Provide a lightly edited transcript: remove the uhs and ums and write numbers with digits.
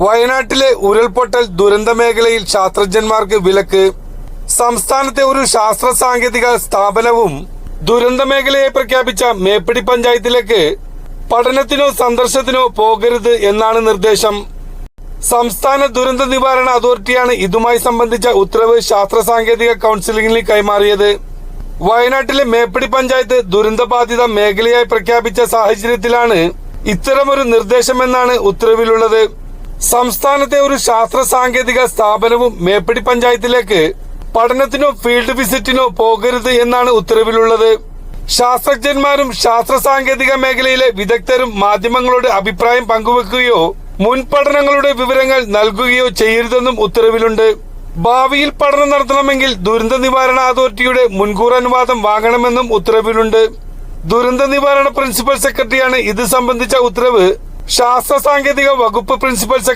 വയനാട്ടിലെ ഉരുൾപൊട്ടൽ ദുരന്ത മേഖലയിൽ ശാസ്ത്രജ്ഞന്മാർക്ക് വിലക്ക്. സംസ്ഥാനത്തെ ഒരു ശാസ്ത്ര സാങ്കേതിക സ്ഥാപനവും ദുരന്ത മേഖലയെ പ്രഖ്യാപിച്ച മേപ്പടി പഞ്ചായത്തിലേക്ക് പഠനത്തിനോ സന്ദർശനത്തിനോ പോകരുത് എന്നാണ് നിർദ്ദേശം. സംസ്ഥാന ദുരന്ത നിവാരണ അതോറിറ്റിയാണ് ഇതുമായി സംബന്ധിച്ച ഉത്തരവ് ശാസ്ത്ര സാങ്കേതിക കൗൺസിലിംഗിൽ കൈമാറിയത്. വയനാട്ടിലെ മേപ്പടി പഞ്ചായത്ത് ദുരന്തബാധിത മേഖലയായി പ്രഖ്യാപിച്ച സാഹചര്യത്തിലാണ് ഇത്തരമൊരു നിർദ്ദേശമെന്നാണ് ഉത്തരവിലുള്ളത്. സംസ്ഥാനത്തെ ഒരു ശാസ്ത്ര സാങ്കേതിക സ്ഥാപനവും മേപ്പടി പഞ്ചായത്തിലേക്ക് പഠനത്തിനോ ഫീൽഡ് വിസിറ്റിനോ പോകരുത് എന്നാണ് ഉത്തരവിലുള്ളത്. ശാസ്ത്രജ്ഞന്മാരും ശാസ്ത്ര സാങ്കേതിക മേഖലയിലെ വിദഗ്ധരും മാധ്യമങ്ങളോട് അഭിപ്രായം പങ്കുവെക്കുകയോ മുൻ പഠനങ്ങളുടെ വിവരങ്ങൾ നൽകുകയോ ചെയ്യരുതെന്നും ഉത്തരവിലുണ്ട്. ഭാവിയിൽ പഠനം നടത്തണമെങ്കിൽ ദുരന്ത നിവാരണ അതോറിറ്റിയുടെ മുൻകൂർ അനുവാദം വാങ്ങണമെന്നും ഉത്തരവിലുണ്ട്. ദുരന്ത നിവാരണ പ്രിൻസിപ്പൽ സെക്രട്ടറിയാണ് ഇത് സംബന്ധിച്ച ഉത്തരവ് ശാസ്ത്ര സാങ്കേതിക വകുപ്പ് പ്രിൻസിപ്പൽ സെക്രട്ടറി